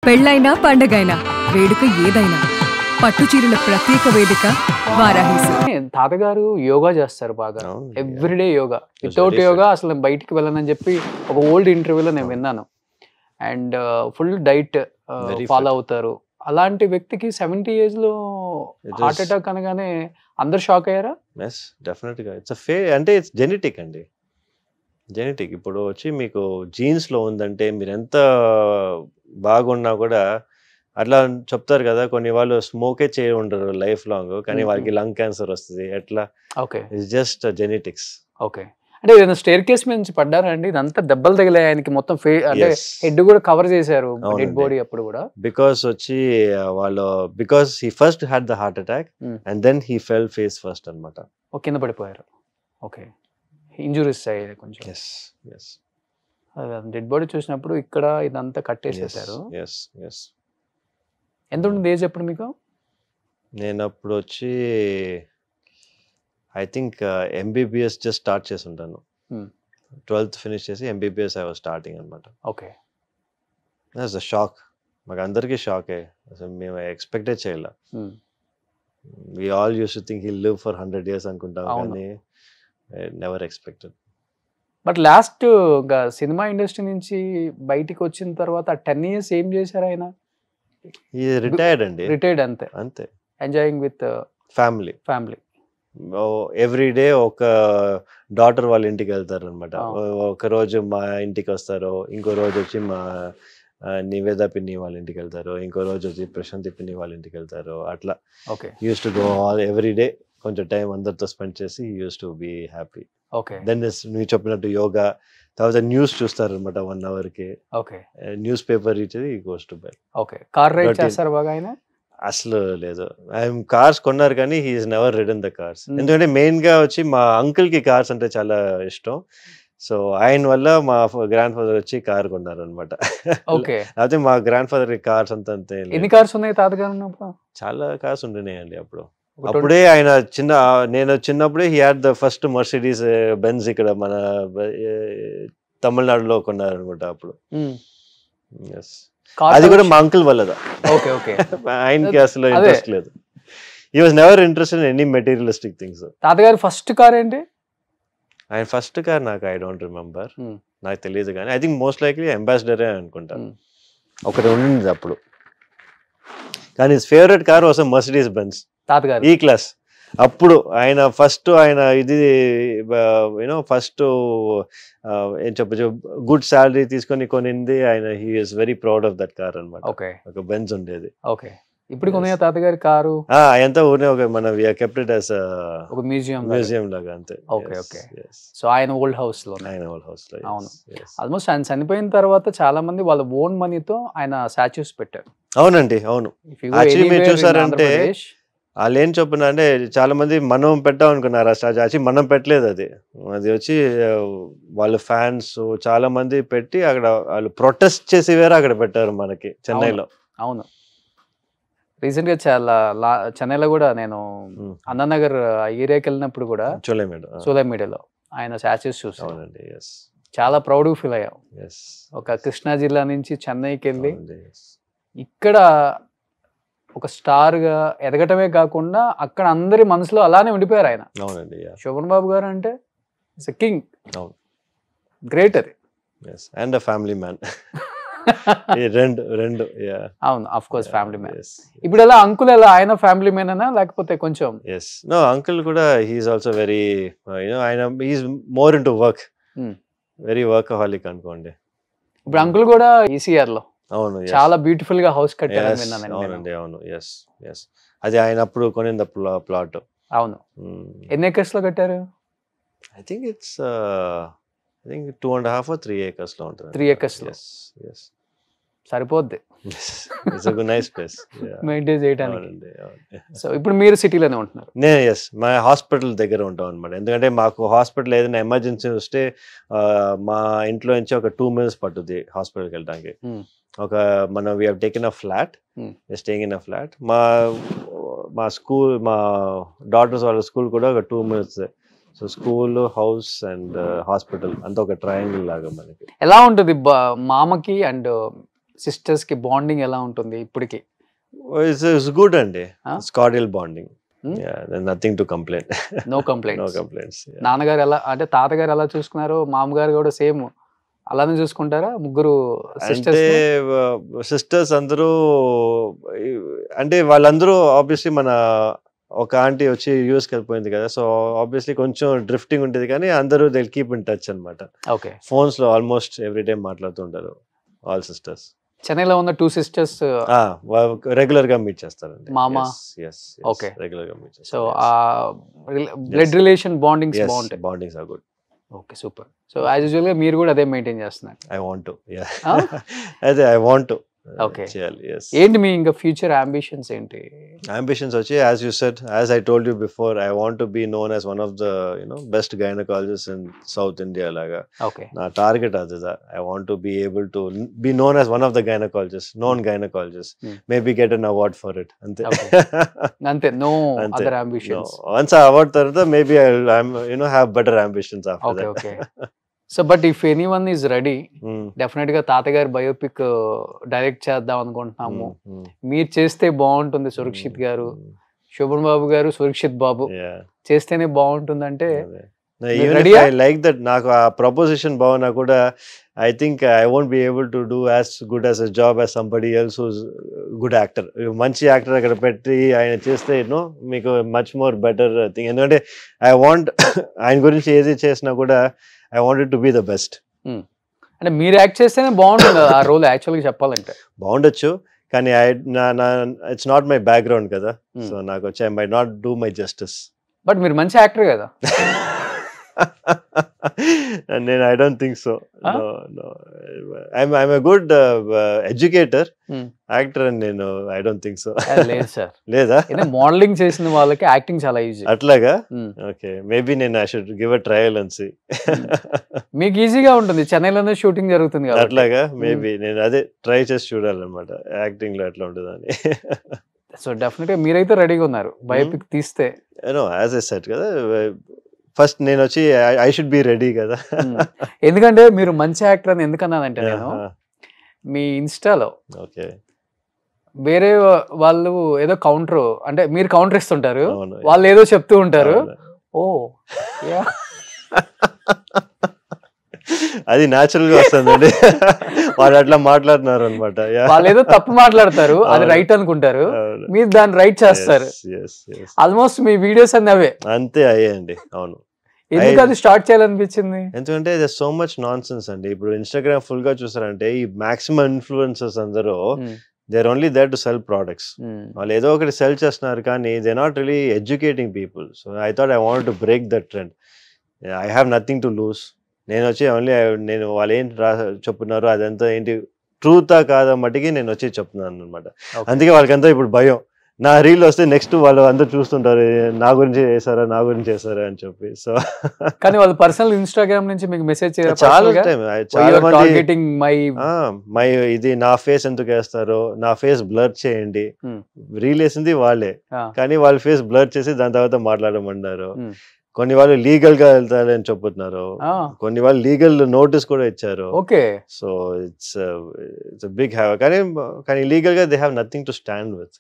పెళ్ళైనా పండగైనా వేడుక ఏదైనా పట్టుచీరల ప్రత్యేక వేదిక వారాహి. తాతగారు యోగా చేస్తారు బాగా, ఎవ్రీడే యోగా. వితౌట్ యోగా అసలు బయటికి వెళ్ళనని చెప్పి ఒక ఓల్డ్ ఇంటర్వ్యూలో నేను విన్నాను. అండ్ ఫుల్ డైట్ ఫాలో అవుతారు. అలాంటి వ్యక్తికి 70 years లో హార్ట్ అటాక్ అనగానే అందరు షాక్ అయ్యారా? ఎస్, డెఫినెట్గా ఇట్స్ అంటే ఇట్స్ జెనెటిక్ అండి. జెనెటిక్ ఇప్పుడు వచ్చి మీకు జీన్స్లో ఉందంటే మీరు ఎంత బాగున్నా కూడా అట్లా చెప్తారు కదా, కొన్ని వాళ్ళు స్మోకే చేయ ఉండరు లైఫ్ లాంగ్, కానీ వాళ్ళకి లంగ్ క్యాన్సర్ వస్తుంది. ఎట్లా? Okay, it's just genetics. Okay. అంటే ఏదైనా స్టేర్ కేస్ మీద నుంచి పడ్డారా అండి? ఇదంతా దెబ్బలు తగిలాయి ఆయనకి, మొత్తం అంటే హెడ్ కూడా కవర్ చేశారు, డెడ్ బాడీ అప్పుడు కూడా. బికాస్ వచ్చి వాళ్ళు because he first had the heart attack and then he fell face first అనమాట. కింద పడిపోయారు. ఓకే, ఇంజురీస్ అయ్యాయి కొంచెం. డెడ్ బాడీ చూసినప్పుడు ఇక్కడ ఇదంతా కట్టేసేసారు. ఎంత ఉంటుంది ఏజ్ అప్పుడు మీకు? నేను అప్పుడు వచ్చి I think MBBS just start చేసి ఉంటాను. 12th ఫినిష్ చేసి ఎంబీబీఎస్ ఐ వాజ్ స్టార్టింగ్ అనమాట. Okay, that's a shock. మాకు అందరికీ షాకే, అసలు మేము ఎక్స్పెక్టే చేయలే. We all use to think he live for 100 years అనుకుంటాం, కానీ never expected. But last cinema industry నుంచి బయటికి వచ్చిన తర్వాత 10 years ఏం చేశారు ఆయన? రిటైర్డ్ అండి. రిటైర్డ్ అంతే. అంతే, enjoying with family. Every day ఒక డాటర్ వాళ్ళ ఇంటికి వెళ్తారు అనమాట. ఒక రోజు మా ఇంటికి వస్తారు, ఇంకో రోజు వచ్చి మా నివేద పిన్ని వాళ్ళ ఇంటికి వెళ్తారు, ఇంకో రోజు వచ్చి ప్రశాంతి పిన్ని వాళ్ళ ఇంటికి వెళ్తారు. అట్లా use to go all every day, కొంచెం టైం అందరితో స్పెండ్ చేసి use to be happy. Then నువ్వు చెప్పినట్టు యోగా, తర్వాత న్యూస్ చూస్తారు అనమాట 1 hour కి. న్యూస్ పేపర్ ఇచ్చేది goes to bed. Car ride చేస్తారు బాగా ఆయన? అసలు లేదు, ఆయన కార్స్ కొన్నారు కానీ he is never ridden the cars. ఎందుకంటే మెయిన్ గా వచ్చి మా అంకుల్ కి కార్స్ అంటే చాలా ఇష్టం. సో ఆయన వల్ల మా గ్రాండ్ ఫాదర్ వచ్చి కార్ కొన్నారు అనమాట. అయితే మా గ్రాండ్ ఫాదర్ కి కార్స్ అంతే. ఎన్ని కార్స్ ఉన్నాయి తాతగారు ఉన్నప్పుడు? చాలా కార్స్ ఉంటున్నాయండి అప్పుడు. అప్పుడే ఆయన నేను చిన్నప్పుడే he had the first Mercedes Benz ఇక్కడ మన తమిళనాడులో కొన్నారు అనుకుంటా అప్పుడు. అది కూడా మా అంకుల్ వల్లదా. ఆయనకి అసలు ఇంట్రెస్ట్ లేదు. He was never interested in any materialistic things. తాతగారు ఫస్ట్ కార్ ఏంటి? ఆయన ఫస్ట్ కార్ నాకు ఐ డోంట్ రిమెంబర్, నాకు తెలియదు, కానీ ఐ థింక్ మోస్ట్ లైక్లీ అంబాసిడరే అనుకుంటాను. ఒకటి ఉండింది అప్పుడు, కానీ his favourite car was Mercedes Benz తాతగారు ఈ క్లాస్. అప్పుడు ఆయన ఇది యూనో ఫస్ట్ ఏం చెప్పచ్చు, గుడ్ శాలరీ తీసుకొని కొనింది ఆయన. He is very proud of that car అనమాట. ఒక బెంజ్ ఉండేది. ఇప్పుడు కొన్నాయా తాతగారి కారు? ఎంత ఊరినే ఒక మన కెప్ట్ ఇట్ యాస్ ఒక మ్యూజియం లాగా అంతే. సో ఆయన ఓల్డ్ హౌస్ లో. అవును, ఆల్మోస్ట్ ఆయన చనిపోయిన తర్వాత చాలా మంది వాళ్ళ ఓన్ మనీతో ఆయన స్టాచ్యూస్ పెట్టారు. అవునండి, అవును. యాక్చువల్లీ మీరు చూసారంటే వాళ్ళు ఏం చెప్పిన అంటే చాలా మంది మనం పెట్టాం అనుకున్నారు ఆ స్టాచ్యూ. మనం పెట్టలేదు, అది వచ్చి వాళ్ళ ఫ్యాన్స్ చాలా మంది పెట్టి అక్కడ వాళ్ళు ప్రొటెస్ట్ చేసి వేరే అక్కడ పెట్టారు మనకి చెన్నైలో. అవును, రీసెంట్ గా చెన్నైలో కూడా నేను అన్నానగర్ ఏరియాకి వెళ్ళినప్పుడు కూడా సోలేమీడియాలో ఆయన స్టాచ్యూస్ చూసాను. చాలా ప్రౌడ్ ఫీల్ అయ్యాం. ఒక కృష్ణా జిల్లా నుంచి చెన్నైకి వెళ్ళి ఇక్కడ ఒక స్టార్ గా ఎదగటమే కాకుండా అక్కడ అందరి మనసులో అలానే ఉండిపోయారు ఆయన. శోభన్ బాబు గారు అంటే ఇట్స్ ఎ కింగ్. గ్రేట్ అది. And family man. రెండు అవును, ఆఫ్ కోర్స్ ఫ్యామిలీ మ్యాన్. ఇప్పుడు ఎలా అంకుల్ ఎలా ఆయన ఫ్యామిలీ మ్యాన్ అనా లేకపోతే కొంచెం? నో, అంకుల్ కూడా హీఈస్ ఆల్సో వెరీ ఆయన he is more into work, very workaholic అనుకోండి. ఇప్పుడు అంకుల్ కూడా ఈసీఆర్ లో అవును చాలా బ్యూటిఫుల్ గా హౌస్ కట్టారు. అవునండి, అవును. అది ఆయన అప్పుడు కొనింది ప్లాట్. అవును, ఎన్ని ఎకర్స్ లో కట్టారు? I think it's 2.5 or 3 acres లో ఉంటుంది. 3 acres లో సరిపోద్ది. It's a nice place maintain చేయడానికి. సో ఇప్పుడు మీరు సిటీలోనే ఉంటున్నారు? నేను మా హాస్పిటల్ దగ్గర ఉంటాం అనమాట. ఎందుకంటే మాకు హాస్పిటల్ ఏదైనా ఎమర్జెన్సీ వస్తే మా ఇంట్లో నుంచి ఒక 2 minutes పట్టుద్ది హాస్పిటల్కి వెళ్ళడానికి. మనం we have taken a flat, staying in a flat. మా స్కూల్, మా డాటర్స్ వాళ్ళ స్కూల్ కూడా ఒక 2 minutes. So school, house and hospital అంతా ఒక ట్రయాంగిల్ లాగా మనకి. ఎలా ఉంటుంది మామకి అండ్ సిస్టర్స్ కి బాండింగ్ ఎలా ఉంటుంది ఇప్పటికి? ఇట్స్ గుడ్ అండి. Huh? It's cordial bonding. Hmm? Nothing to complaint. No no complaints. Complaints. నాన్నగారు ఎలా అంటే తాతగారు ఎలా చూసుకున్నారు, మామగారు కూడా సేమ్ అలానే చూసుకుంటారా ముగ్గురు అంటే సిస్టర్స్? సిస్టర్స్ అందరూ అంటే వాళ్ళందరూ ఆబ్వియస్లీ మన ఒక ఆంటీ వచ్చి యూఎస్కి వెళ్ళిపోయింది కదా, సో ఆబ్వియస్లీ కొంచెం డ్రిఫ్టింగ్ ఉంటుంది, కానీ అందరూ దే కీప్ ఇన్ టచ్ అనమాట. ఓకే. ఫోన్స్ లో ఆల్మోస్ట్ ఎవ్రీ టైం మాట్లాడుతుంటారు ఆల్ సిస్టర్స్. చెన్నైలో ఉన్న 2 సిస్టర్స్ రెగ్యులర్ గా మీట్ చేస్తారండి. మామ. Yes. Okay. రెగ్యులర్ గా మీట్ సో చేస్తారు. ఆ బ్లడ్ రిలేషన్ బాండింగ్స్ Yes, బాగుంటాయి. bondings are good. Okay, super. So as usual గా మీరు కూడా అదే మెయింటైన్ చేస్తున్నారు. I want to. Yeah. Huh? అదే I want to. Okay. చేయాలి. Yes. ఏంటి మీ ఇంకా ఫ్యూచర్ అంబిషన్స్ ఏంటి? Ambitions వచ్చి, as you said, as I told you before, I want to be known as one of the best gynecologists in South India లాగా. Okay. నా target అదిదా. I want to be able to be known as one of the gynecologists, known gynecologists. Maybe get an award for it. అంతే. Okay. అంతే, no అంతే. Other No. Ambitions. Once I award తర్వాత maybe I'm have better ambitions after okay, that. Okay. So but if anyone is ready, Mm. Definite గా తాతగారి biopic direct చేద్దాం అనుకుంటున్నాము. Mm. మీరు చేస్తే బాగుంటుంది. సురక్షిత్ గారు, శోభన్ బాబు గారు, సురక్షిత్ బాబు Yeah. చేస్తేనే బాగుంటుందంటే అదే. మీరు Even if రెడీయా? I like that, నాకు ఆ ప్రపోజిషన్ బాగున్నా కూడా I think I won't be able to do as good as a job as somebody else who's good actor. మంచి యాక్టర్ అక్కడ పెట్టి ఆయన చేస్తే మీకు మచ్ మోర్ బెటర్ థింగ్. ఎందుకంటే ఐ వాంట్ ఆయన గురించి ఏది చేసినా కూడా I want it to be the best. అంటే మీరు యాక్ట్ చేస్తేనే బాగుంటుంది ఆ రోల్ యాక్చువల్గా చెప్పాలంటే. బాగుండొచ్చు, కానీ ఇట్స్ నాట్ మై బ్యాక్గ్రౌండ్ కదా, సో నాకు వచ్చి I my not do my justice. But మీరు మంచి యాక్టర్ కదా. నేను I don't think so. Huh? No. I'm a good educator. Hmm. Actor అని నేను ఐ డోంట్ థింక్ సో. లేదు సార్, లేదా? మోడలింగ్ చేసిన వాళ్ళకి యాక్టింగ్ చాలా ఈజీ. అట్లాగా? ఓకే, మేబీ నేను I should give a trial and see. మీకు ఈజీగా ఉంటుంది, చెన్నైలోనే షూటింగ్ జరుగుతుంది కాబట్టి. అట్లాగా? మేబీ నేను అదే ట్రై చేసి చూడాలన్నమాట యాక్టింగ్ లో ఎట్లా ఉంటుందని. సో డెఫినెట్ గా మీరైతే రెడీగా ఉన్నారు బయోపిక్ తీస్తే. యాజ్ ఐ సెడ్ కదా, ఫస్ట్ నేను వచ్చి ఐ షుడ్ బి రెడీ కదా. ఎందుకంటే మీరు మంచి యాక్టర్ అని ఎందుకన్నానంటే, నేను మీ ఇన్స్టాలో ఓకే వేరే వాళ్ళు ఏదో కౌంటర్, అంటే మీరు కౌంటర్ ఇస్తుంటారు, అవును. వాళ్ళు ఏదో చెప్తూ ఉంటారు. ఓ యా, అది న్యాచురల్ గా వస్తుందండి. వాళ్ళు అట్లా మాట్లాడుతున్నారు అనమాట. వాళ్ళు ఏదో తప్పు మాట్లాడతారు, అది రైట్ అనుకుంటారు, మీరు దాన్ని రైట్ చేస్తారు. ఆల్మోస్ట్ మీ వీడియోస్ అన్ని అవే. అంతే అయ్యాయండి. అవును. ఎందుకు అది స్టార్ట్ చేయాలనిపించింది? ఎందుకంటే సో మచ్ నాన్ సెన్స్ అండి. ఇప్పుడు ఇన్స్టాగ్రామ్ ఫుల్ గా చూసారంటే ఈ మాక్సిమం ఇన్ఫ్లుయెన్సర్స్ అందరూ they are only there to sell products. వాళ్ళు ఏదో ఒకటి సెల్ చేస్తున్నారు, కానీ they not really educating people. So I thought I want to break that trend. I have nothing to lose. నేను వచ్చి ఓన్లీ నేను వాళ్ళు ఏంటి చెప్తున్నారు అదంతా ఏంటి ట్రూతా కాదా మట్టికి నేను వచ్చి చెప్తున్నాను అనమాట. అందుకే వాళ్ళకంతా ఇప్పుడు భయం. నా రీల్ వస్తే నెక్స్ట్ వాళ్ళు అందరూ చూస్తుంటారు నా గురించి చేశారా అని చెప్పి. సో కానీ వాళ్ళు పర్సనల్ ఇన్స్టాగ్రామ్ నుంచి మీకు మెసేజ్ చాలా టైం చాలా మంది మై ఇది నా ఫేస్ ఎందుకు వేస్తారో, నా ఫేస్ బ్లర్ చేయండి. రీల్ వేసింది వాళ్ళే, కానీ వాళ్ళ ఫేస్ బ్లర్ చేసి దాని తర్వాత మాట్లాడమన్నారు. కొన్ని వాళ్ళు లీగల్ గా వెళ్తారని చెప్తున్నారు, కొన్ని వాళ్ళు లీగల్ నోటీస్ కూడా ఇచ్చారు. Okay, so it's big have. కానీ లీగల్ గా they have nothing to stand with.